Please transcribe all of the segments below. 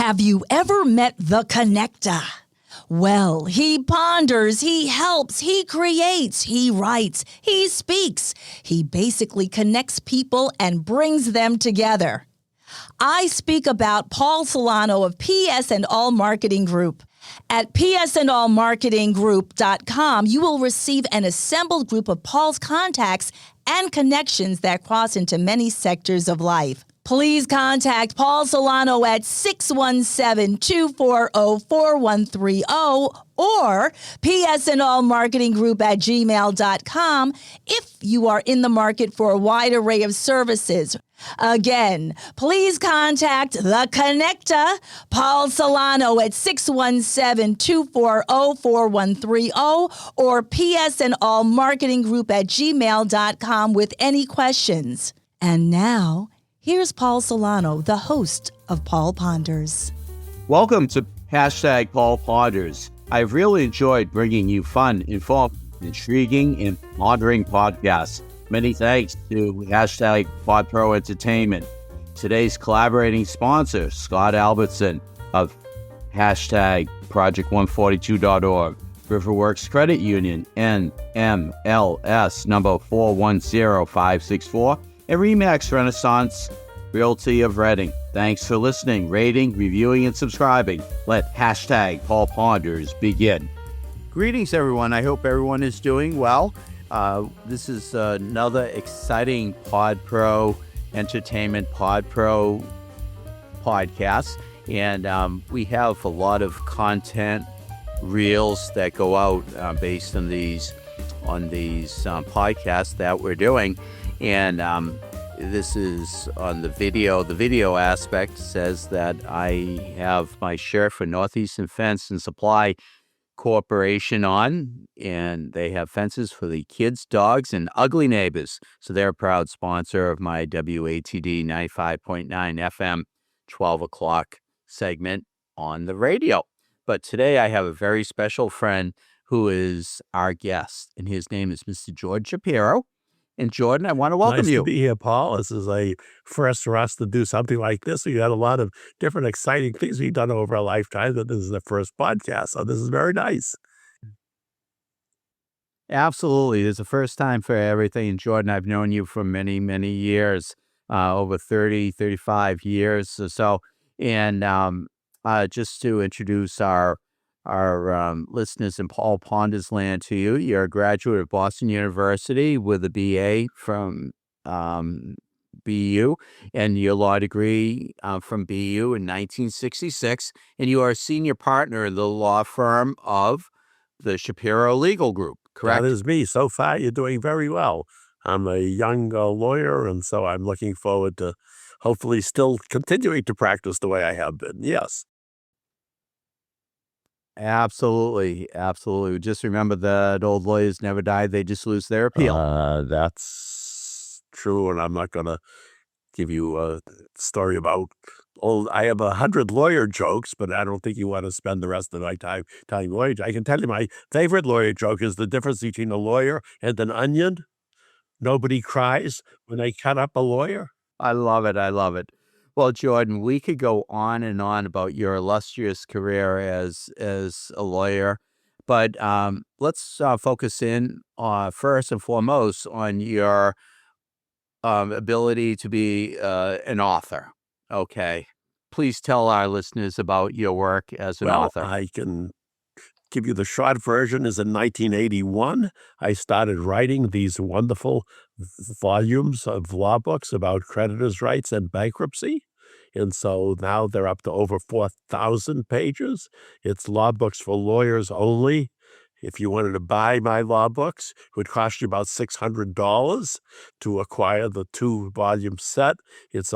Have you ever met the connector? Well, he ponders, he helps, he creates, he writes, he speaks. He basically connects people and brings them together. I speak about Paul Solano of PS and All Marketing Group. At psandallmarketinggroup.com, you will receive an assembled group of Paul's contacts and connections that cross into many sectors of life. Please contact Paul Solano at 617-240-4130 or psandallmarketinggroup@gmail.com if you are in the market for a wide array of services. Again, please contact the connector, Paul Solano, at 617-240-4130 or psandallmarketinggroup@gmail.com with any questions. And now, here's Paul Solano, the host of Paul Ponders. Welcome to #Paul Ponders. I've really enjoyed bringing you fun, informed, intriguing, and pondering podcasts. Many thanks to #PodPro Entertainment. Today's collaborating sponsor, Scott Albertson of #Project142.org, Riverworks Credit Union, NMLS number 410564, and Remax Renaissance Realty of Reading. Thanks for listening, rating, reviewing, and subscribing. Let #Paul Ponders begin. Greetings, everyone. I hope everyone is doing well. This is another exciting PodPro Entertainment PodPro podcast, and we have a lot of content reels that go out based on these podcasts that we're doing, and this is on the video. The video aspect says that I have my shirt for Northeastern Fence and Supply Corporation on, and they have fences for the kids, dogs, and ugly neighbors. So they're a proud sponsor of my WATD 95.9 FM 12 o'clock segment on the radio. But today I have a very special friend who is our guest, and his name is Mr. George Shapiro. And Jordan, I want to welcome you. Nice to be here, Paul. This is a first for us to do something like this. We had a lot of different exciting things we've done over a lifetime, but this is the first podcast, so this is very nice. Absolutely. It's the first time for everything. And Jordan, I've known you for many, many years, over 30, 35 years or so. And just to introduce our listeners in Paul Ponders land to you, you're a graduate of Boston University with a BA from BU and your law degree from BU in 1966. And you are a senior partner in the law firm of the Shapiro Legal Group, correct? That is me. So far, you're doing very well. I'm a young lawyer, and so I'm looking forward to hopefully still continuing to practice the way I have been. Yes. Absolutely. Absolutely. Just remember that old lawyers never die. They just lose their appeal. That's true, and I'm not going to give you a story about I have 100 lawyer jokes, but I don't think you want to spend the rest of my time telling lawyer jokes. I can tell you my favorite lawyer joke is the difference between a lawyer and an onion. Nobody cries when they cut up a lawyer. I love it. I love it. Well, Jordan, we could go on and on about your illustrious career as a lawyer, but let's focus in first and foremost on your ability to be an author. Okay. Please tell our listeners about your work as an author. I can give you the short version. Is in 1981, I started writing these wonderful volumes of law books about creditors' rights and bankruptcy. And so now they're up to over 4,000 pages. It's law books for lawyers only. If you wanted to buy my law books, it would cost you about $600 to acquire the 2-volume set. It's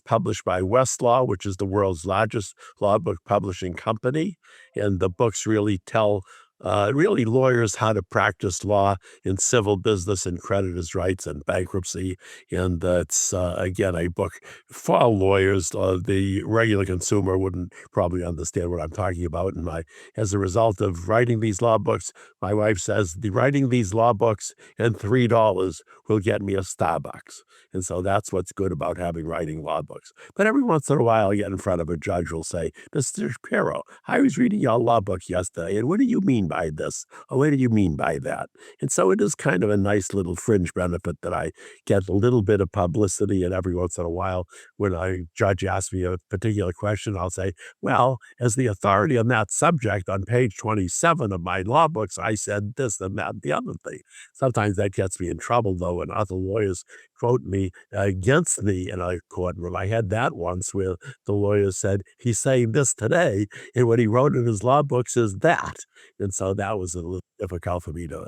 published by Westlaw, which is the world's largest law book publishing company. And the books really tell really lawyers how to practice law in civil business and creditors' rights and bankruptcy. And it's, again, a book for lawyers. The regular consumer wouldn't probably understand what I'm talking about. And as a result of writing these law books, my wife says, writing these law books and $3 will get me a Starbucks. And so that's what's good about writing law books. But every once in a while, I get in front of a judge will say, Mr. Shapiro, I was reading your law book yesterday, and what do you mean by this? Or what do you mean by that? And so it is kind of a nice little fringe benefit that I get a little bit of publicity, and every once in a while, when a judge asks me a particular question, I'll say, well, as the authority on that subject on page 27 of my law books, I said this and that and the other thing. Sometimes that gets me in trouble, though, when other lawyers quote me against me in a courtroom. I had that once where the lawyer said, he's saying this today, and what he wrote in his law books is that. And so that was a little difficult for me to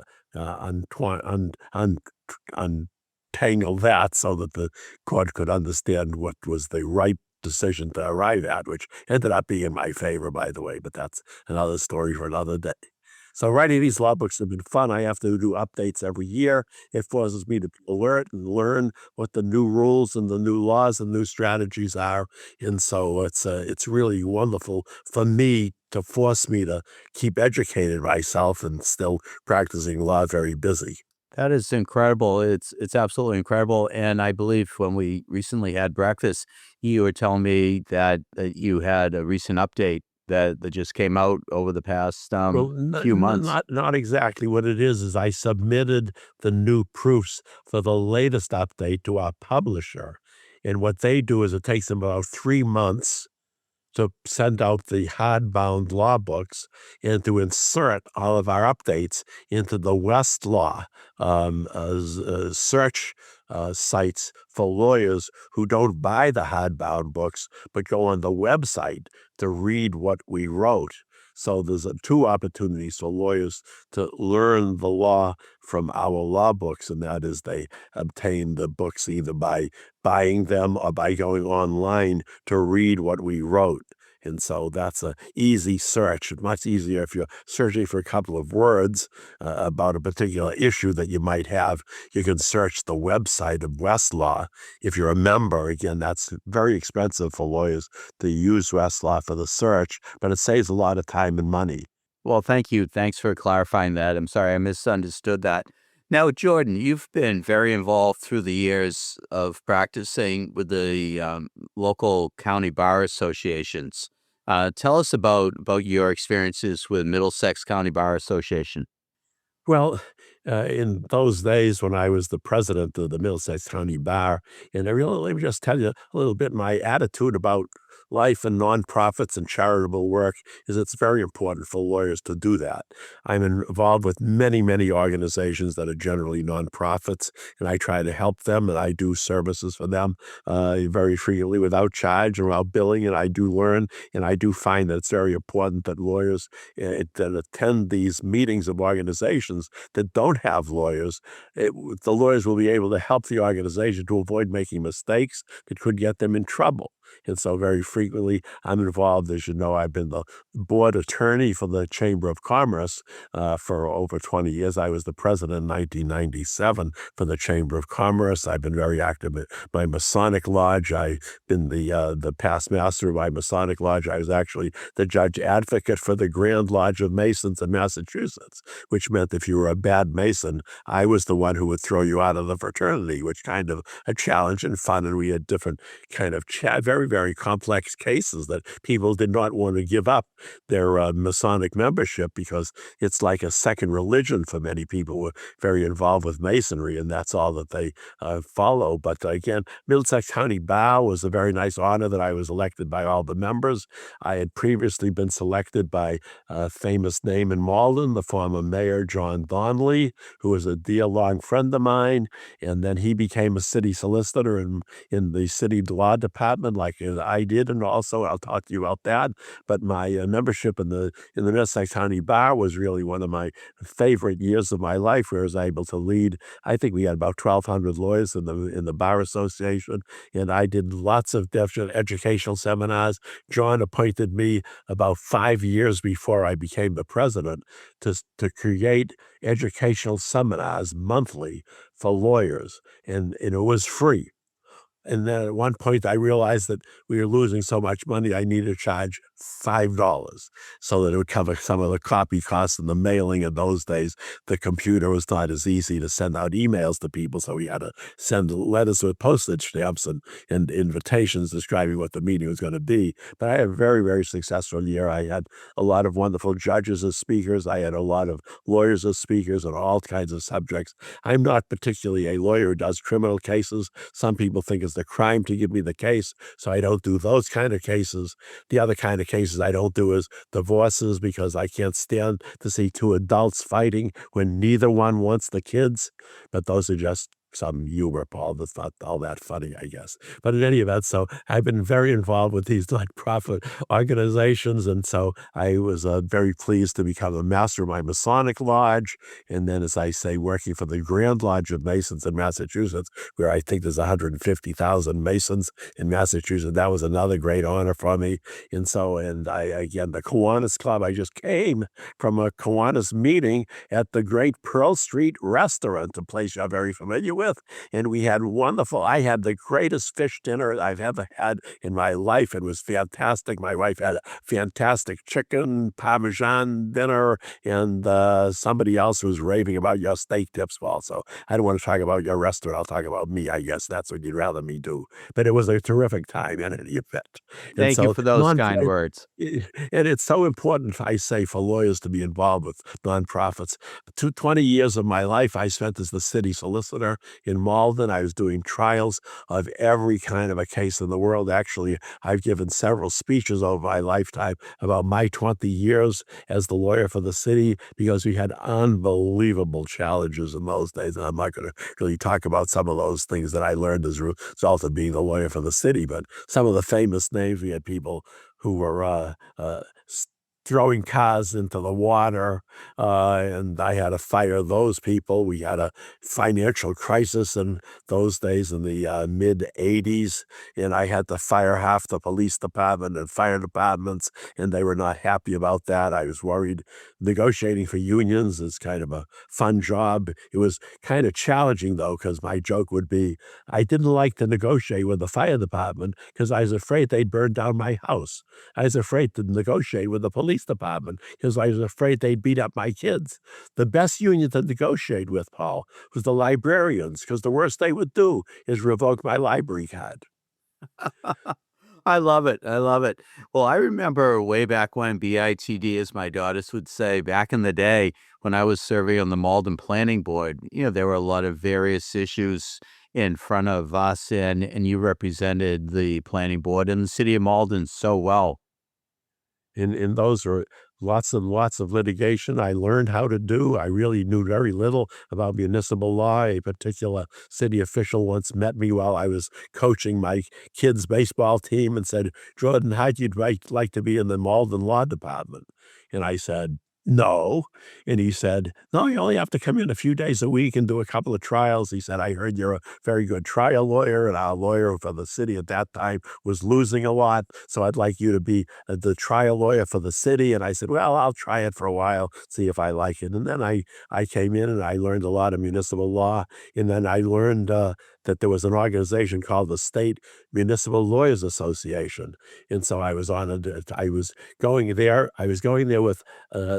untangle that so that the court could understand what was the right decision to arrive at, which ended up being in my favor, by the way, but that's another story for another day. So writing these law books have been fun. I have to do updates every year. It forces me to be alert and learn what the new rules and the new laws and new strategies are. And so it's really wonderful for me to force me to keep educating myself and still practicing law very busy. That is incredible. It's absolutely incredible. And I believe when we recently had breakfast, you were telling me that you had a recent update that just came out over the past Well, few months. not exactly. What it is I submitted the new proofs for the latest update to our publisher. And what they do is it takes them about 3 months to send out the hardbound law books and to insert all of our updates into the Westlaw search sites for lawyers who don't buy the hardbound books but go on the website to read what we wrote. So there's two opportunities for lawyers to learn the law from our law books, and that is they obtain the books either by buying them or by going online to read what we wrote. And so that's an easy search. It's much easier if you're searching for a couple of words about a particular issue that you might have. You can search the website of Westlaw. If you're a member, again, that's very expensive for lawyers to use Westlaw for the search, but it saves a lot of time and money. Well, thank you. Thanks for clarifying that. I'm sorry I misunderstood that. Now, Jordan, you've been very involved through the years of practicing with the local county bar associations. Tell us about your experiences with Middlesex County Bar Association. Well, in those days when I was the president of the Middlesex County Bar, and let me just tell you a little bit my attitude about life and nonprofits and charitable work is it's very important for lawyers to do that. I'm involved with many, many organizations that are generally nonprofits, and I try to help them, and I do services for them very frequently without charge or without billing, and I do learn, and I do find that it's very important that lawyers that attend these meetings of organizations that don't have lawyers, the lawyers will be able to help the organization to avoid making mistakes that could get them in trouble. And so very frequently I'm involved. As you know, I've been the board attorney for the Chamber of Commerce for over 20 years. I was the president in 1997 for the Chamber of Commerce. I've been very active in my Masonic Lodge. I've been the past master of my Masonic Lodge. I was actually the judge advocate for the Grand Lodge of Masons in Massachusetts, which meant if you were a bad Mason, I was the one who would throw you out of the fraternity, which kind of a challenge and fun. And we had different kind of very, very complex cases that people did not want to give up their Masonic membership because it's like a second religion for many people who are very involved with Masonry, and that's all that they follow. But again, Middlesex County Bar was a very nice honor that I was elected by all the members. I had previously been selected by a famous name in Malden, the former mayor, John Donnelly, who was a dear long friend of mine, and then he became a city solicitor in the city law department like like I did, and also I'll talk to you about that. But my membership in the Middlesex County Bar was really one of my favorite years of my life, where I was able to lead. I think we had about 1,200 lawyers in the Bar Association, and I did lots of different educational seminars. John appointed me about 5 years before I became the president to create educational seminars monthly for lawyers, and it was free. And then at one point, I realized that we were losing so much money, I needed to charge $5 so that it would cover some of the copy costs and the mailing. In those days, the computer was not as easy to send out emails to people, so we had to send letters with postage stamps and invitations describing what the meeting was going to be. But I had a very, very successful year. I had a lot of wonderful judges as speakers. I had a lot of lawyers as speakers on all kinds of subjects. I'm not particularly a lawyer who does criminal cases. Some people think it's a crime to give me the case, so I don't do those kind of cases. The other kind of cases I don't do is divorces, because I can't stand to see two adults fighting when neither one wants the kids. But those are just some humor, Paul. That's not all that funny, I guess. But in any event, so I've been very involved with these nonprofit organizations, and so I was very pleased to become a master of my Masonic Lodge, and then, as I say, working for the Grand Lodge of Masons in Massachusetts, where I think there's 150,000 Masons in Massachusetts. That was another great honor for me. And so, and again, the Kiwanis Club, I just came from a Kiwanis meeting at the great Pearl Street Restaurant, a place you're very familiar with. And we had I had the greatest fish dinner I've ever had in my life. It was fantastic. My wife had a fantastic chicken Parmesan dinner, and somebody else was raving about your steak tips, Paul. So I don't want to talk about your restaurant. I'll talk about me, I guess. That's what you'd rather me do. But it was a terrific time in any event. And Thank you so for those kind words. and it's so important, I say, for lawyers to be involved with nonprofits. 20 years of my life I spent as the city solicitor in Malden. I was doing trials of every kind of a case in the world. Actually, I've given several speeches over my lifetime about my 20 years as the lawyer for the city, because we had unbelievable challenges in those days. And I'm not going to really talk about some of those things that I learned as a result of being the lawyer for the city, but some of the famous names, we had people who were throwing cars into the water, and I had to fire those people. We had a financial crisis in those days in the mid-'80s, and I had to fire half the police department and fire departments, and they were not happy about that. I was worried. Negotiating for unions is kind of a fun job. It was kind of challenging, though, because my joke would be, I didn't like to negotiate with the fire department because I was afraid they'd burn down my house. I was afraid to negotiate with the police department because I was afraid they'd beat up my kids. The best union to negotiate with, Paul, was the librarians, because the worst they would do is revoke my library card. I love it. I love it. Well, I remember way back when, BITD, as my daughters would say, back in the day when I was serving on the Malden Planning Board, there were a lot of various issues in front of us, and you represented the planning board and the city of Malden so well. And those are lots and lots of litigation I learned how to do. I really knew very little about municipal law. A particular city official once met me while I was coaching my kids' baseball team and said, "Jordan, how'd you like to be in the Malden Law Department?" And I said, "No." And he said, "No, you only have to come in a few days a week and do a couple of trials." He said, "I heard you're a very good trial lawyer, and our lawyer for the city at that time was losing a lot. So I'd like you to be the trial lawyer for the city." And I said, "Well, I'll try it for a while, see if I like it." And then I came in and I learned a lot of municipal law. And then I learned that there was an organization called the State Municipal Lawyers Association. And so I was going there with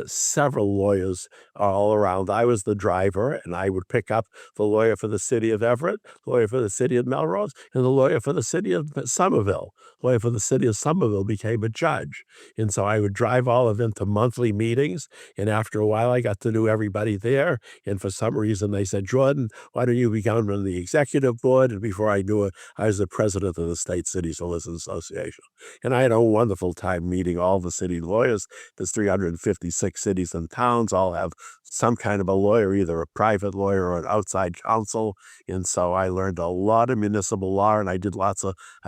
several lawyers all around. I was the driver, and I would pick up the lawyer for the city of Everett, the lawyer for the city of Melrose, and the lawyer for the city of Somerville. The lawyer for the city of Somerville became a judge. And so I would drive all of them to monthly meetings, and after a while I got to know everybody there. And for some reason they said, "Jordan, why don't you become on the executive board, and before I knew it, I was the president of the State City Solicitors Association. And I had a wonderful time meeting all the city lawyers. There's 356 cities and towns, all have some kind of a lawyer, either a private lawyer or an outside counsel. And so I learned a lot of municipal law, and I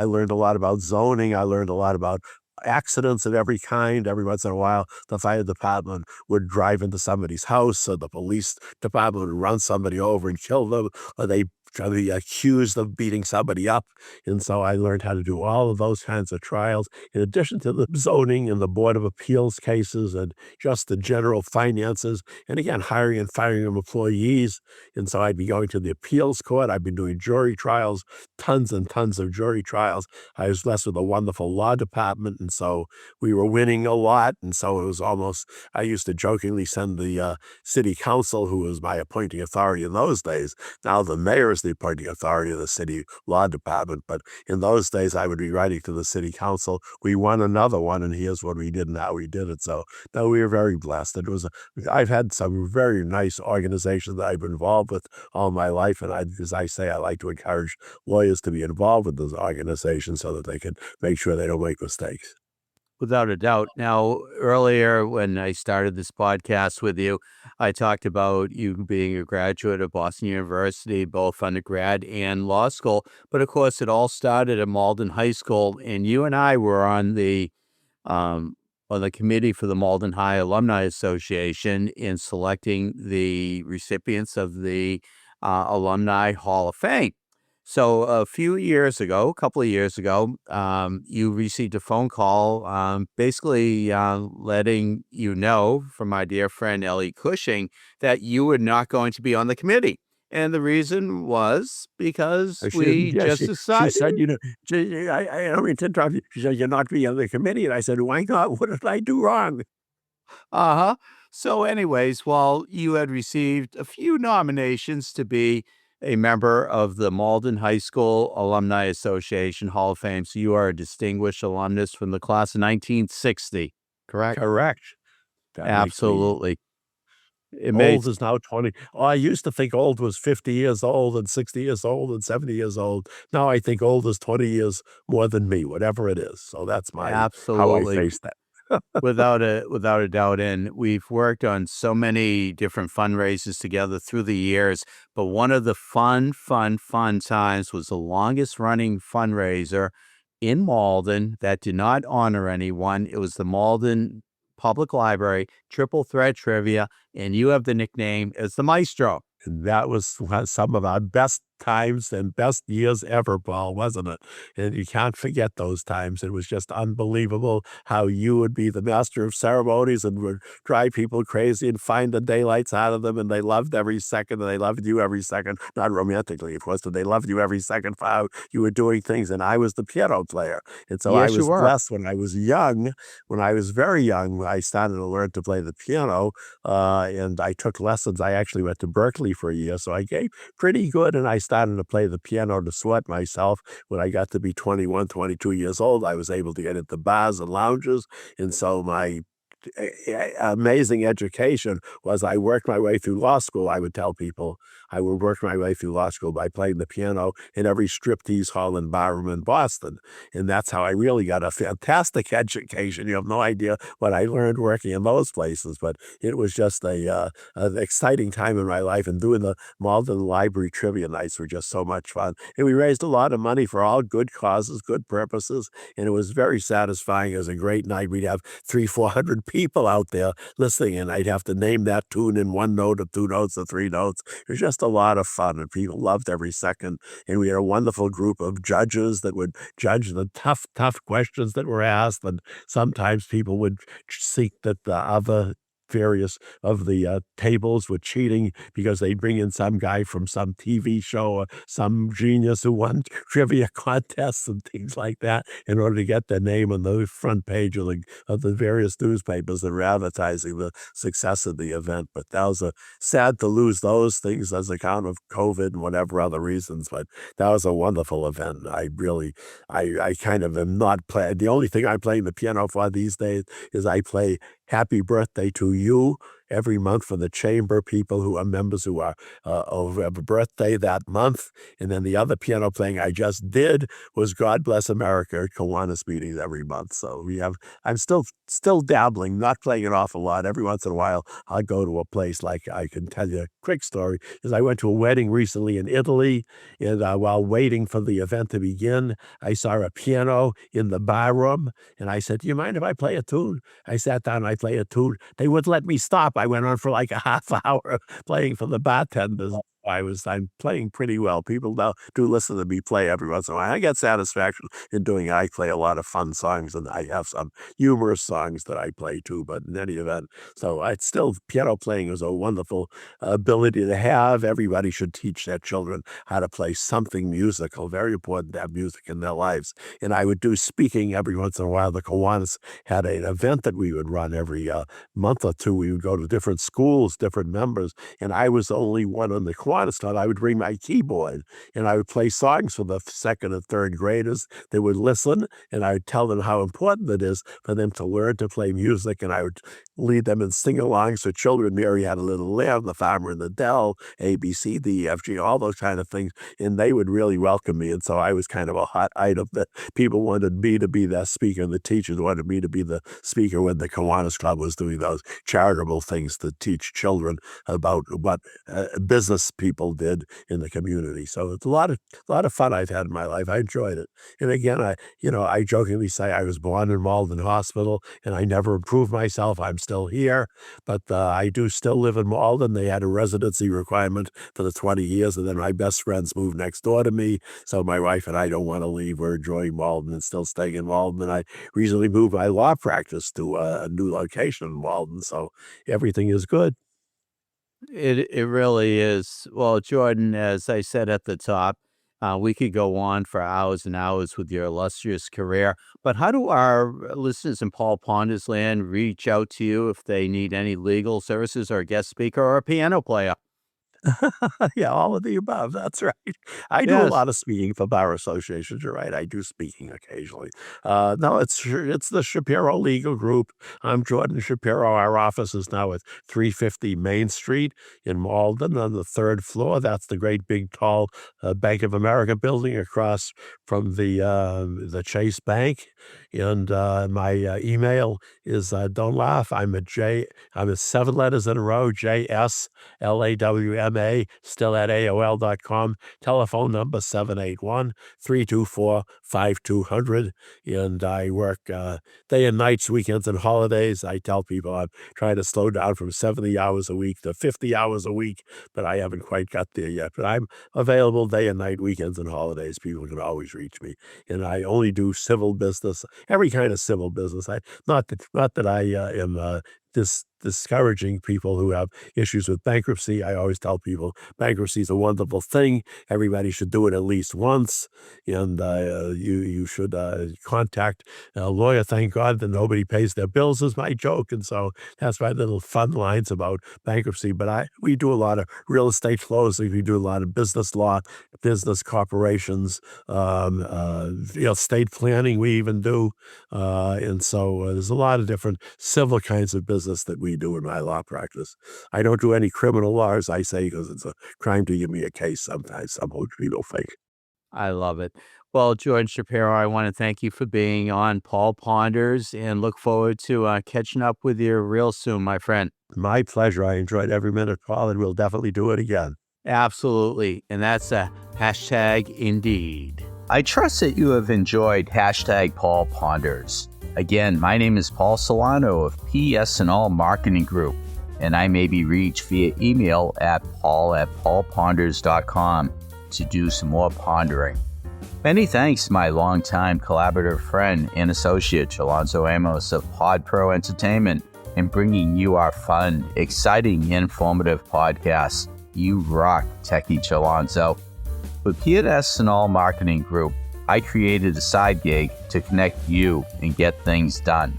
learned a lot about zoning. I learned a lot about accidents of every kind. Every once in a while, the fire department would drive into somebody's house, or the police department would run somebody over and kill them, or they try to be accused of beating somebody up. And so I learned how to do all of those kinds of trials, in addition to the zoning and the Board of Appeals cases and just the general finances. And again, hiring and firing of employees. And so I'd be going to the appeals court. I've been doing jury trials, tons and tons of jury trials. I was blessed with a wonderful law department, and so we were winning a lot. And so it was almost, I used to jokingly send the city council, who was my appointing authority in those days. Now the mayor is the appointing authority of the city law department, but in those days I would be writing to the city council, we won another one, and here's what we did and how we did it. So no, we were very blessed. I've had some very nice organizations that I've been involved with all my life, and as I say, I like to encourage lawyers to be involved with those organizations so that they can make sure they don't make mistakes. Without a doubt. Now, earlier when I started this podcast with you, I talked about you being a graduate of Boston University, both undergrad and law school. But of course, it all started at Malden High School, and you and I were um, on the committee for the Malden High Alumni Association in selecting the recipients of the Alumni Hall of Fame. So a couple of years ago, you received a phone call, basically letting you know from my dear friend Ellie Cushing that you were not going to be on the committee. And the reason was because we Yeah, just she decided. said, I don't mean to interrupt you. She said, you're not be on the committee. And I said, why not? What did I do wrong? Uh-huh. So anyways, while you had received a few nominations to be a member of the Malden High School Alumni Association Hall of Fame, so you are a distinguished alumnus from the class of 1960, correct? Correct. That makes me Absolutely. It made old is now 20. Oh, I used to think old was 50 years old and 60 years old and 70 years old. Now I think old is 20 years more than me, whatever it is. So that's how I absolutely. face that. Without a doubt, and we've worked on so many different fundraisers together through the years, but one of the fun times was the longest running fundraiser in Malden that did not honor anyone. It was the Malden Public Library Triple Threat Trivia, and you have the nickname as the Maestro. And that was some of our best times and best years ever, Paul, wasn't it? And you can't forget those times. It was just unbelievable how you would be the master of ceremonies and would drive people crazy and find the daylights out of them. And they loved every second, and they loved you every second. Not romantically, of course, but they loved you every second for how you were doing things. And I was the piano player. And so I Yes, you was were. blessed when I was young. When I was very young, I started to learn to play the piano, and I took lessons. I actually went to Berkeley for a year, so I gave pretty good, and I started to play the piano to sweat myself. When I got to be 21, 22 years old, I was able to get into bars and lounges, and so my amazing education was I worked my way through law school. I would tell people I would work my way through law school by playing the piano in every striptease hall and barroom in Boston. And that's how I really got a fantastic education. You have no idea what I learned working in those places, but it was just an exciting time in my life. And doing the Malden Library trivia nights were just so much fun. And we raised a lot of money for all good causes, good purposes. And it was very satisfying. It was a great night. We'd have 400 people out there listening, and I'd have to name that tune in one note or two notes or three notes. It was just a lot of fun, and people loved every second. And we had a wonderful group of judges that would judge the tough questions that were asked. And sometimes people would seek that the other various of the tables were cheating because they'd bring in some guy from some TV show or some genius who won trivia contests and things like that in order to get their name on the front page of the various newspapers that were advertising the success of the event. But that was sad to lose those things as account of COVID and whatever other reasons. But that was a wonderful event. I kind of am not playing. The only thing I'm playing the piano for these days is I play Happy Birthday to You every month for the chamber people who are members who are who have a birthday that month. And then the other piano playing I just did was God Bless America at Kiwanis meetings every month. So I'm still dabbling, not playing an awful lot. Every once in a while, I'll go to a place. Like, I can tell you a quick story, is I went to a wedding recently in Italy, and while waiting for the event to begin, I saw a piano in the bar room, and I said, "Do you mind if I play a tune?" I sat down and I played a tune. They wouldn't let me stop. I went on for like a half hour playing for the bartenders. I'm playing pretty well. People now do listen to me play every once in a while. I get satisfaction in doing it. I play a lot of fun songs, and I have some humorous songs that I play too, but in any event, so it's still, piano playing is a wonderful ability to have. Everybody should teach their children how to play something musical. Very important to have music in their lives. And I would do speaking every once in a while. The Kiwanis had an event that we would run every month or two. We would go to different schools, different members, and I was the only one on the Kiwanis club. I would bring my keyboard, and I would play songs for the second and third graders. They would listen, and I would tell them how important it is for them to learn to play music, and I would lead them in sing-alongs for children. Mary Had a Little Lamb, The Farmer in the Dell, A, B, C, D, F, G, all those kind of things, and they would really welcome me, and so I was kind of a hot item that people wanted me to be that speaker, and the teachers wanted me to be the speaker when the Kiwanis Club was doing those charitable things to teach children about what business people did in the community. So it's a lot of fun I've had in my life. I enjoyed it. And again, I jokingly say I was born in Malden Hospital, and I never improved myself. I'm still here, but I do still live in Malden. They had a residency requirement for the 20 years, and then my best friends moved next door to me. So my wife and I don't want to leave. We're enjoying Malden and still staying in Malden. And I recently moved my law practice to a new location in Malden. So everything is good. It really is. Well, Jordan, as I said at the top, we could go on for hours and hours with your illustrious career. But how do our listeners in Paul Ponder's land reach out to you if they need any legal services or a guest speaker or a piano player? Yeah, all of the above. That's right. I do a Yes. lot of speaking for bar associations. You're right. I do speaking occasionally. No, it's the Shapiro Legal Group. I'm Jordan Shapiro. Our office is now at 350 Main Street in Malden on the third floor. That's the great big tall Bank of America building across from the Chase Bank. And my email is don't laugh. I'm a 7 letters in a row, JSLAWMA, still at AOL.com. Telephone number 781-324-5200. And I work day and nights, weekends and holidays. I tell people I'm trying to slow down from 70 hours a week to 50 hours a week, but I haven't quite got there yet. But I'm available day and night, weekends and holidays. People can always reach me. And I only do civil business, every kind of civil business. Not that I am discouraging people who have issues with bankruptcy. I always tell people bankruptcy is a wonderful thing. Everybody should do it at least once, and you should contact a lawyer. Thank God that nobody pays their bills is my joke, and so that's my little fun lines about bankruptcy. But we do a lot of real estate closing. We do a lot of business law, business corporations, estate planning. We even do, and so there's a lot of different civil kinds of business that we do in my law practice. I don't do any criminal law, as I say, because it's a crime to give me a case sometimes. Some people think. I love it. Well, Jordan Shapiro, I want to thank you for being on Paul Ponders and look forward to catching up with you real soon, my friend. My pleasure. I enjoyed every minute, Paul, and we'll definitely do it again. Absolutely. And that's a hashtag indeed. I trust that you have enjoyed hashtag Paul Ponders. Again, my name is Paul Solano of PS&All Marketing Group, and I may be reached via email at paul@paulponders.com to do some more pondering. Many thanks to my longtime collaborative friend and associate, Chalonzo Amos of PodPro Entertainment, in bringing you our fun, exciting, and informative podcast. You rock, Techie Chalonzo. With PS&All Marketing Group, I created a side gig to connect you and get things done.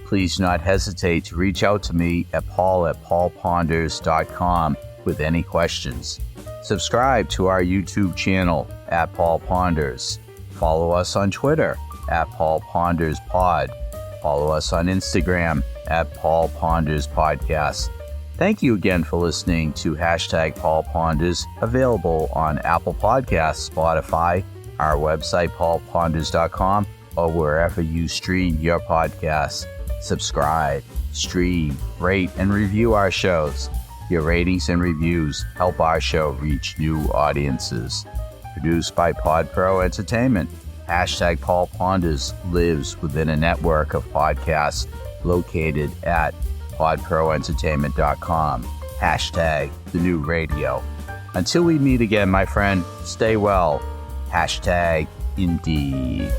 Please do not hesitate to reach out to me at paul@paulponders.com with any questions. Subscribe to our YouTube channel at Paul Ponders. Follow us on Twitter at Paul Ponders Pod. Follow us on Instagram at Paul Ponders Podcast. Thank you again for listening to Hashtag Paul Ponders, available on Apple Podcasts, Spotify, our website, paulponders.com, or wherever you stream your podcasts. Subscribe, stream, rate, and review our shows. Your ratings and reviews help our show reach new audiences. Produced by PodPro Entertainment, Hashtag Paul Ponders lives within a network of podcasts located at podproentertainment.com. Hashtag the new radio. Until we meet again, my friend, stay well. Hashtag indeed.